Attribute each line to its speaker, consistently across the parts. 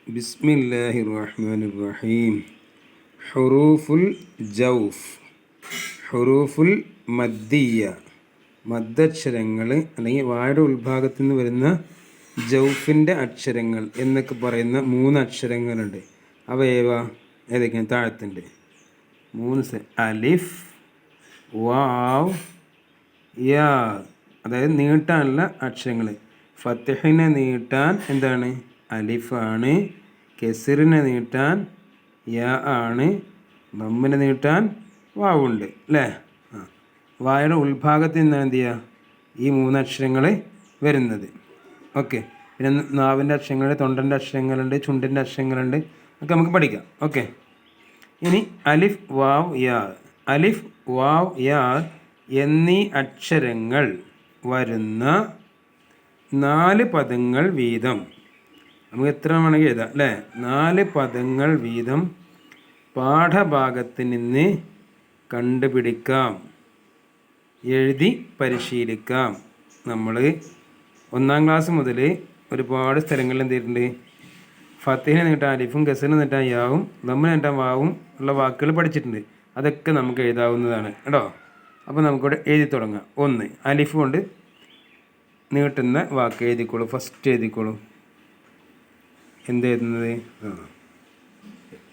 Speaker 1: ബിസ്മില്ലാഹിർ റഹ്മാനിർ റഹീം. ഹുറൂഫുൽ ജൗഫ്, ഹുറൂഫുൽ മദ്ദിയ, മദ്ദക്ഷരങ്ങൾ അല്ലെങ്കിൽ വായുടെ ഉൾഭാഗത്തു നിന്ന് വരുന്ന ജൗഫിൻ്റെ അക്ഷരങ്ങൾ എന്നൊക്കെ പറയുന്ന 3 അക്ഷരങ്ങളുണ്ട്. അവ ഏതൊക്കെയാണ്? താഴത്തുണ്ട് 3 അലിഫ്, വാവ്, യാ. അതായത് നീട്ടാനുള്ള അക്ഷരങ്ങൾ. ഫത്തഹിനെ നീട്ടാൻ എന്താണ്? അലിഫാണ്. കെസറിനെ നീട്ടാൻ യാ ആണ്. ദമ്മിനെ നീട്ടാൻ വാവുണ്ട് അല്ലേ? വായുടെ ഉൾഭാഗത്ത് നിന്നാണ് എന്ത് ചെയ്യുക? ഈ 3 അക്ഷരങ്ങൾ വരുന്നത്. ഓക്കെ. പിന്നെ നാവിൻ്റെ അക്ഷരങ്ങളുണ്ട്, തൊണ്ടൻ്റെ അക്ഷരങ്ങളുണ്ട്, ചുണ്ടിൻ്റെ അക്ഷരങ്ങളുണ്ട്, ഒക്കെ നമുക്ക് പഠിക്കാം. ഓക്കെ. ഇനി അലിഫ്, വാവ്, യാ. അലിഫ്, വാവ്, യാ എന്നീ അക്ഷരങ്ങൾ വരുന്ന 4 പദങ്ങൾ വീതം നമുക്ക് എത്ര വേണമെങ്കിൽ എഴുതാം അല്ലേ? 4 പദങ്ങൾ വീതം പാഠഭാഗത്ത് നിന്ന് കണ്ടുപിടിക്കാം, എഴുതി പരിശീലിക്കാം. നമ്മൾ 1-ാം ക്ലാസ് മുതൽ ഒരുപാട് സ്ഥലങ്ങളിൽ എന്ത് ചെയ്തിട്ടുണ്ട്? ഫത്തിഹിനെ നീട്ടാൻ അലിഫും, ഗസറിനെ നീട്ടാൻ യാവും, ദമ്മിനെ നീട്ടാൻ വാവും ഉള്ള വാക്കുകൾ പഠിച്ചിട്ടുണ്ട്. അതൊക്കെ നമുക്ക് എഴുതാവുന്നതാണ് കേട്ടോ. അപ്പോൾ നമുക്കിവിടെ എഴുതി തുടങ്ങാം. 1 അലിഫ് കൊണ്ട് നീട്ടുന്ന വാക്ക് എഴുതിക്കോളൂ. ഫസ്റ്റ് എഴുതിക്കോളൂ. എന്തെഴുതുന്നത്?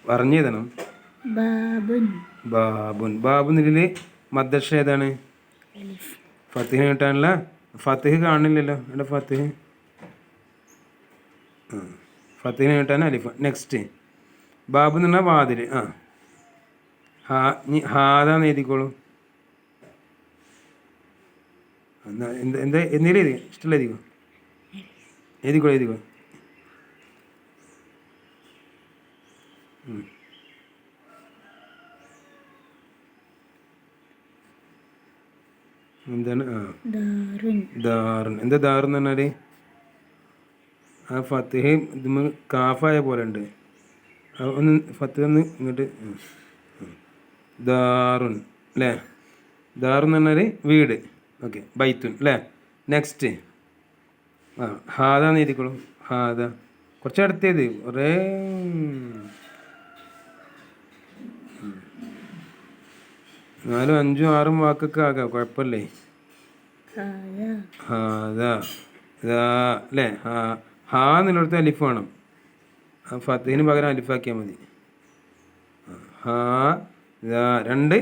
Speaker 1: പറഞ്ഞു എഴുതണം.
Speaker 2: ബാബുൻ.
Speaker 1: ബാബുൻ. ബാബുന്നിൽ മദ്ദക്ഷ ഏതാണ്? ഫത്തിഹിന് കിട്ടാനുള്ള ഫത്തിഹ് കാണില്ലല്ലോ ഇവിടെ. ഫത്തിഹിന് കിട്ടാൻ അലിഫ്. നെക്സ്റ്റ് ബാബു എന്ന് പറഞ്ഞാൽ വാതിൽ. ഹാദാന്ന് എഴുതിക്കോളൂ. എന്താ എന്തെങ്കിലും എഴുതി ഇഷ്ടമുള്ള എഴുതിക്കോ. എന്താണ്? ദാറുൻ. എന്താ ദാറെന്ന് പറഞ്ഞാൽ ആ ഫത്തിഹ് ഇതുമ്മ കാഫായ പോലെ ഉണ്ട്. ഒന്ന് ഫത്തിഹ് ഒന്ന് ഇങ്ങോട്ട്. ദാറുൻ അല്ലേ? ദാറെന്ന് പറഞ്ഞാൽ വീട്. ഓക്കെ. ബൈത്തുൻ അല്ലേ? നെക്സ്റ്റ് ഹാദാന്ന് എഴുതിക്കോളൂ. ഹാദ കുറച്ച് അടുത്തേത് കുറേ 4, 5, 6 വാക്കൊക്കെ ആകാം, കുഴപ്പമില്ലേ? ഹാദ അല്ലേ? ഹാ എന്നുള്ളിടത്ത് അലിഫ് വേണം. ഫത്തിഹിന് പകരം അലിഫാക്കിയാൽ മതി. ഹാ 2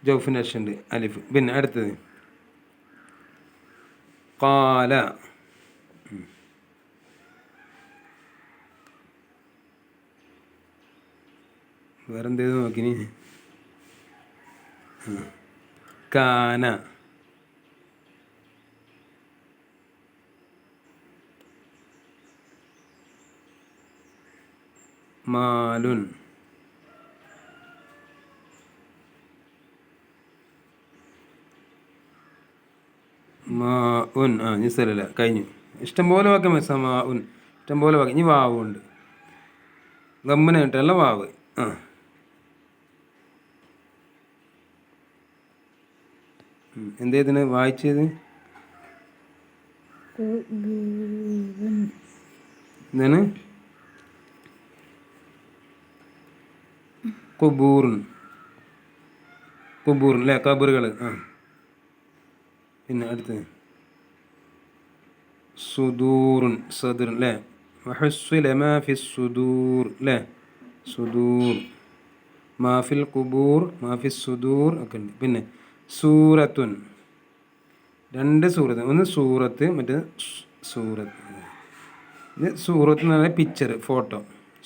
Speaker 1: ജൗഫിൻ്റെ അക്ഷരമുണ്ട് അലിഫ്. പിന്നെ അടുത്തത് ഖാല. വേറെന്തേത് നോക്കിനി? കാന. മാലുൻ. മാഉൻ. നിസ്സലല്ല, കഴിഞ്ഞു. ഇഷ്ടംപോലെ വാക്യം സമാഉൻ. ഇഷ്ടംപോലെ വാക്യം. ഇനി വാവുണ്ട്. ഗമ്മന കിട്ടല്ല വാവ്. എന്തേതിന് വായിച്ചത്? എന്താണ്? കുബൂറുൻ. കുബൂറുൻ അല്ലേ? കബറുകൾ. പിന്നെ അടുത്ത് സുദൂറുൻ. സദുർ അല്ലേ? വഹസ്സുല മാ ഫിസ് സുദൂർ അല്ലേ? സുദൂർ. മാഫിൽ കുബൂർ, മാഫിസ് സുദൂർ ഒക്കെ ഉണ്ട്. പിന്നെ സൂറത്തുൻ. 2 സൂറത്ത്. ഒന്ന് സൂറത്ത്, മറ്റേ സൂറത്ത്. ഇത് സൂറത്ത് എന്ന് പറഞ്ഞാൽ പിക്ചർ, ഫോട്ടോ.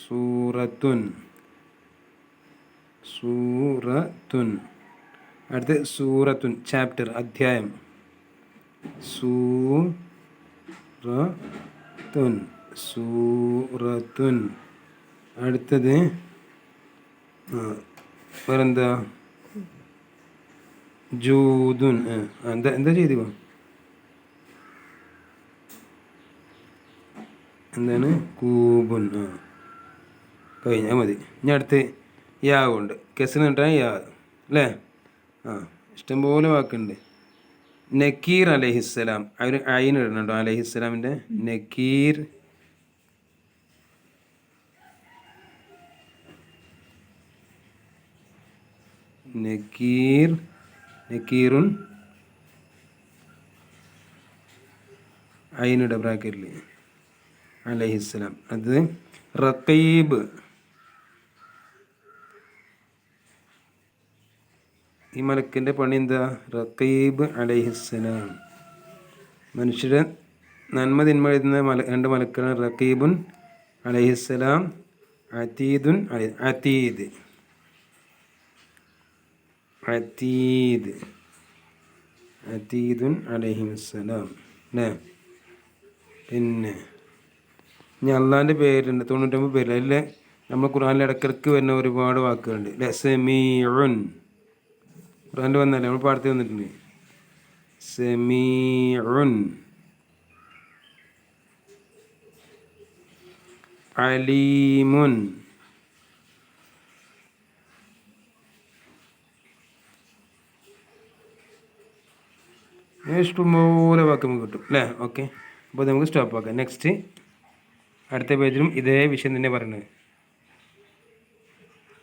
Speaker 1: സൂറത്തുൻ. അടുത്ത് സൂറത്തുൻ ചാപ്റ്റർ, അധ്യായം. സൂറത്തുൻ. അടുത്തത് വേറെന്താ? ജൂദുൻ. എന്താ ചെയ്തു? എന്താണ്? കൂബുൻ. കഴിഞ്ഞാൽ മതി. ഇനി അടുത്ത് യാവുണ്ട്. കെസിന് കിട്ടാൻ യാ അല്ലേ? ഇഷ്ടംപോലെ വാക്കുണ്ട്. നക്കീർ അലൈഹിസ്സലാം. അവർ അയിന് ഇടണുണ്ടോ? അലൈഹിസ്സലാമിൻ്റെ നക്കീർ. നക്കീർ, നക്കീറുൻ അയിനിട ബ്രാക്കറ്റിൽ അലൈഹിസ്സലാം. അത് റഖീബ്, ഈ മലക്കിൻ്റെ പണി എന്താ? റഖീബ് അലൈഹിസ്സലാം. മനുഷ്യരെ നന്മ തിന്മ എഴുതുന്ന രണ്ട് മലക്കാണ് റഖീബുൻ അലൈഹിസ്സലാം, അതീദുൻ അതീദ് അതീദ് അതീദുൻ അലൈഹിസ്സലാം അല്ലേ. പിന്നെ ഇനി അള്ളാൻ്റെ പേരുണ്ട് 99 പേര്. അതിൽ നമ്മൾ ഖുർആനിൽ ഇടയ്ക്കിടയ്ക്ക് വരുന്ന ഒരുപാട് വാക്കുകളുണ്ട് അല്ലേ. സമീഉൻ ഖുർആനിൽ വന്നല്ലേ, നമ്മൾ പാടത്ത് വന്നിട്ടുണ്ട്. സമീഉൻ, അലീമുൻ, ഇഷ്ടംപോലെ വാക്ക് നമുക്ക് കിട്ടും അല്ലേ. ഓക്കെ, അപ്പോൾ നമുക്ക് സ്റ്റോപ്പ് ആക്കാം. നെക്സ്റ്റ് അടുത്ത പേജിലും ഇതേ വിഷയം തന്നെ പറയുന്നത്.